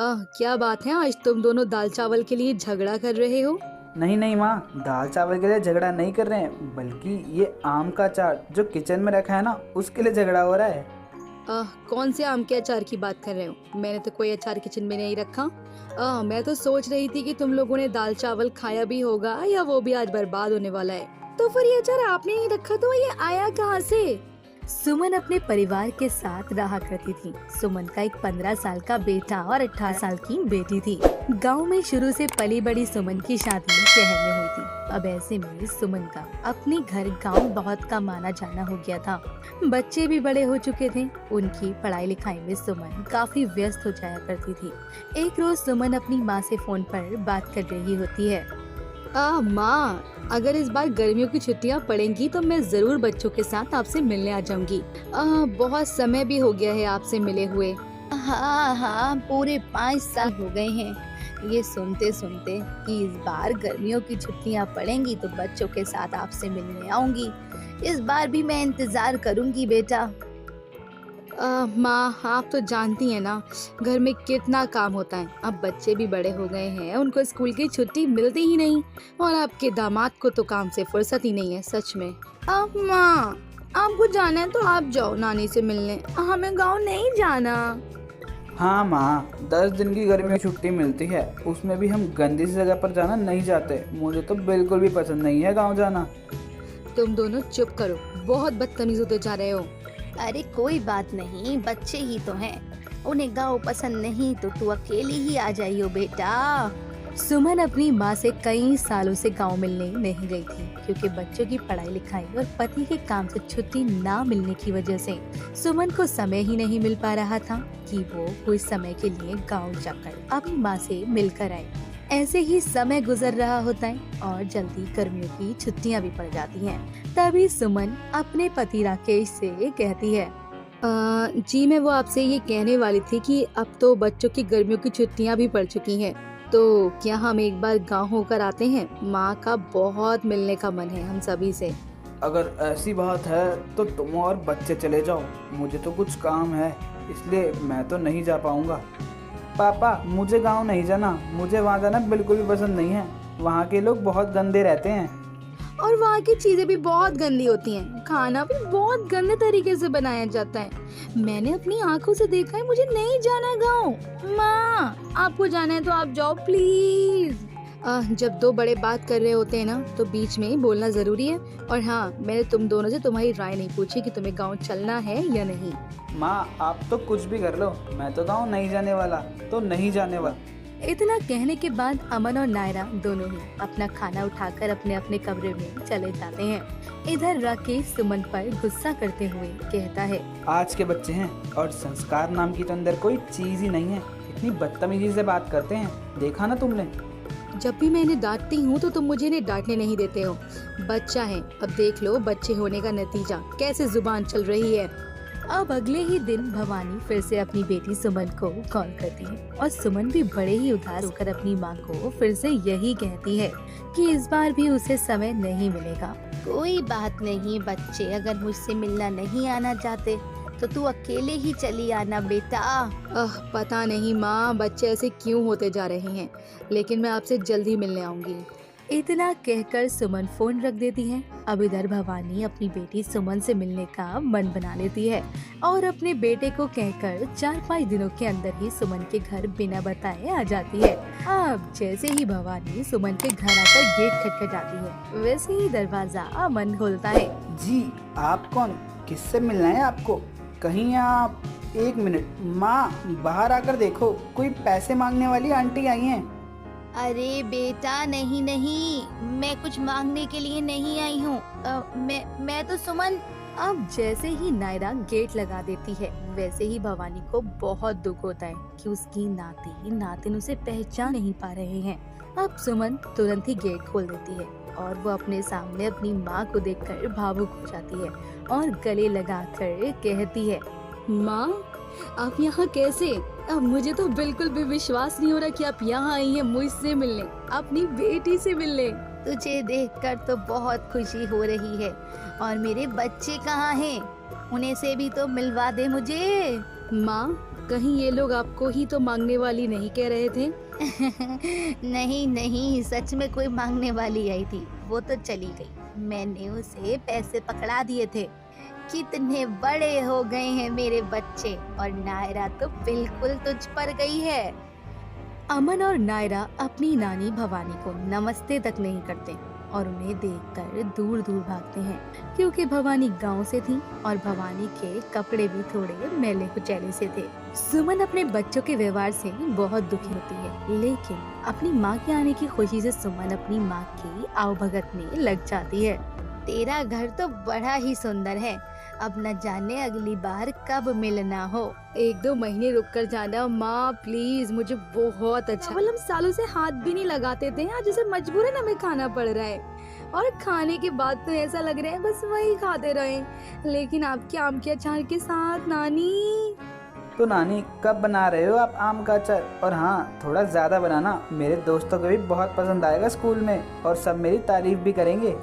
क्या बात है, आज तुम दोनों दाल चावल के लिए झगड़ा कर रहे हो? नहीं नहीं माँ, दाल चावल के लिए झगड़ा नहीं कर रहे हैं, बल्कि ये आम का अचार जो किचन में रखा है ना, उसके लिए झगड़ा हो रहा है। कौन से आम के अचार की बात कर रहे हो? मैंने तो कोई अचार किचन में नहीं रखा। मैं तो सोच रही थी कि तुम लोगों ने दाल चावल खाया भी होगा या वो भी आज बर्बाद होने वाला है। तो फिर ये अचार आपने नहीं रखा तो ये आया कहाँ से? सुमन अपने परिवार के साथ रहा करती थी। सुमन का एक 15 साल का बेटा और 18 साल की बेटी थी। गांव में शुरू से पली बड़ी सुमन की शादी शहर में हुई थी। अब ऐसे में सुमन का अपने घर गांव बहुत का माना जाना हो गया था। बच्चे भी बड़े हो चुके थे। उनकी पढ़ाई लिखाई में सुमन काफी व्यस्त हो जाया करती थी। एक रोज सुमन अपनी माँ से फोन पर बात कर रही होती है। माँ, अगर इस बार गर्मियों की छुट्टियाँ पड़ेंगी तो मैं जरूर बच्चों के साथ आपसे मिलने आ जाऊंगी। बहुत समय भी हो गया है आपसे मिले हुए। हाँ हाँ, पूरे 5 साल हो गए हैं ये सुनते सुनते कि इस बार गर्मियों की छुट्टियाँ पड़ेंगी तो बच्चों के साथ आपसे मिलने आऊंगी। इस बार भी मैं इंतजार करूंगी बेटा। माँ, आप तो जानती हैं ना घर में कितना काम होता है। अब बच्चे भी बड़े हो गए हैं, उनको स्कूल की छुट्टी मिलती ही नहीं और आपके दामाद को तो काम से फुर्सत ही नहीं है सच में। माँ, आपको जाना है तो आप जाओ नानी से मिलने, हमें गांव नहीं जाना। हाँ माँ, 10 दिन की गर्मी की छुट्टी मिलती है, उसमें भी हम गंदी सी जगह पर जाना नहीं चाहते। मुझे तो बिल्कुल भी पसंद नहीं है गाँव जाना। तुम दोनों चुप करो, बहुत बदतमीज होते जा रहे हो। अरे कोई बात नहीं, बच्चे ही तो हैं। उन्हें गाँव पसंद नहीं तो तू अकेली ही आ जाइयो बेटा। सुमन अपनी माँ से कई सालों से गांव मिलने नहीं गई थी क्योंकि बच्चों की पढ़ाई लिखाई और पति के काम से छुट्टी ना मिलने की वजह से सुमन को समय ही नहीं मिल पा रहा था कि वो कुछ समय के लिए गांव जाकर अपनी माँ से मिलकर आए। ऐसे ही समय गुजर रहा होता है और जल्दी गर्मियों की छुट्टियाँ भी पड़ जाती हैं। तभी सुमन अपने पति राकेश से कहती है, जी मैं वो आपसे ये कहने वाली थी कि अब तो बच्चों की गर्मियों की छुट्टियाँ भी पड़ चुकी हैं, तो क्या हम एक बार गांव होकर आते हैं? माँ का बहुत मिलने का मन है हम सभी से। अगर ऐसी बात है तो तुम और बच्चे चले जाओ, मुझे तो कुछ काम है, इसलिए मैं तो नहीं जा पाऊंगा। पापा, मुझे गांव नहीं जाना, मुझे वहाँ जाना बिल्कुल भी पसंद नहीं है। वहाँ के लोग बहुत गंदे रहते हैं और वहाँ की चीजें भी बहुत गंदी होती हैं। खाना भी बहुत गंदे तरीके से बनाया जाता है। मैंने अपनी आंखों से देखा है, मुझे नहीं जाना गाँव। माँ, आपको जाना है तो आप जाओ प्लीज। जब दो बड़े बात कर रहे होते हैं ना तो बीच में बोलना जरूरी है। और हाँ, मैंने तुम दोनों से तुम्हारी राय नहीं पूछी कि तुम्हें गाँव चलना है या नहीं। माँ, आप तो कुछ भी कर लो, मैं तो गाँव नहीं जाने वाला, तो नहीं जाने वाला। इतना कहने के बाद अमन और नायरा दोनों ही अपना खाना उठाकर अपने अपने कमरे में चले जाते हैं। इधर राकेश सुमन पर गुस्सा करते हुए कहता है, आज के बच्चे हैं और संस्कार नाम की तो अंदर कोई चीज ही नहीं है, इतनी बदतमीजी से बात करते हैं, देखा ना तुमने। जब भी मैं इन्हें डांटती हूँ तो तुम मुझे इन्हें डांटने नहीं देते हो। बच्चा है, अब देख लो बच्चे होने का नतीजा, कैसे जुबान चल रही है। अब अगले ही दिन भवानी फिर से अपनी बेटी सुमन को कॉल करती है और सुमन भी बड़े ही उदास होकर अपनी माँ को फिर से यही कहती है कि इस बार भी उसे समय नहीं मिलेगा। कोई बात नहीं बच्चे, अगर मुझसे मिलना नहीं आना चाहते तो तू अकेले ही चली आना बेटा। पता नहीं माँ, बच्चे ऐसे क्यों होते जा रहे हैं, लेकिन मैं आपसे जल्दी मिलने आऊंगी। इतना कहकर सुमन फोन रख देती है। अब इधर भवानी अपनी बेटी सुमन से मिलने का मन बना लेती है और अपने बेटे को कहकर 4-5 दिनों के अंदर ही सुमन के घर बिना बताए आ जाती है। अब जैसे ही भवानी सुमन के घर आकर गेट खटखटाती है, वैसे ही दरवाजा अमन खोलता है। जी, आप कौन? किससे मिलना है आपको? कहीं आप? 1 मिनट माँ, बाहर आकर देखो, कोई पैसे मांगने वाली आंटी आई हैं। अरे बेटा नहीं नहीं, मैं कुछ मांगने के लिए नहीं आई हूँ। मैं तो सुमन। अब जैसे ही नायरा गेट लगा देती है, वैसे ही भवानी को बहुत दुख होता है कि उसकी नाती नातिन उसे पहचान नहीं पा रहे हैं। अब सुमन तुरंत ही गेट खोल देती है और वो अपने सामने अपनी माँ को देखकर भावुक हो जाती है और गले लगाकर कहती है, माँ आप यहाँ कैसे? अब मुझे तो बिल्कुल भी विश्वास नहीं हो रहा कि आप यहाँ आई हैं मुझसे मिलने, अपनी बेटी से मिलने। तुझे देखकर तो बहुत खुशी हो रही है, और मेरे बच्चे कहाँ हैं? उन्हें से भी तो मिलवा दे मुझे। माँ, कहीं ये लोग आपको ही तो मांगने वाली नहीं कह रहे थे? नहीं नहीं, सच में कोई मांगने वाली आई थी, वो तो चली गई। मैंने उसे पैसे पकड़ा दिए थे। कितने बड़े हो गए हैं मेरे बच्चे, और नायरा तो बिल्कुल तुझ पर गई है। अमन और नायरा अपनी नानी भवानी को नमस्ते तक नहीं करते और उन्हें देखकर दूर दूर भागते हैं, क्योंकि भवानी गांव से थी और भवानी के कपड़े भी थोड़े मैले कुचैले से थे। सुमन अपने बच्चों के व्यवहार से बहुत दुखी होती है, लेकिन अपनी माँ के आने की खुशी से सुमन अपनी माँ की आवभगत में लग जाती है। तेरा घर तो बड़ा ही सुंदर है, अब न जाने अगली बार कब मिलना हो। 1-2 महीने रुक कर जाना माँ प्लीज, मुझे बहुत अच्छा। चावल हम सालों से हाथ भी नहीं लगाते थे, आज जैसे मजबूरन हमें खाना पड़ रहा है, और खाने के बाद तो ऐसा लग रहा है बस वही खाते रहे, लेकिन आपके आम के अचार के साथ। नानी तो नानी कब बना रहे हो आप आम का अचार? और हाँ, थोड़ा ज़्यादा बनाना, मेरे दोस्तों को भी बहुत पसंद आएगा स्कूल में और सब मेरी तारीफ भी करेंगे।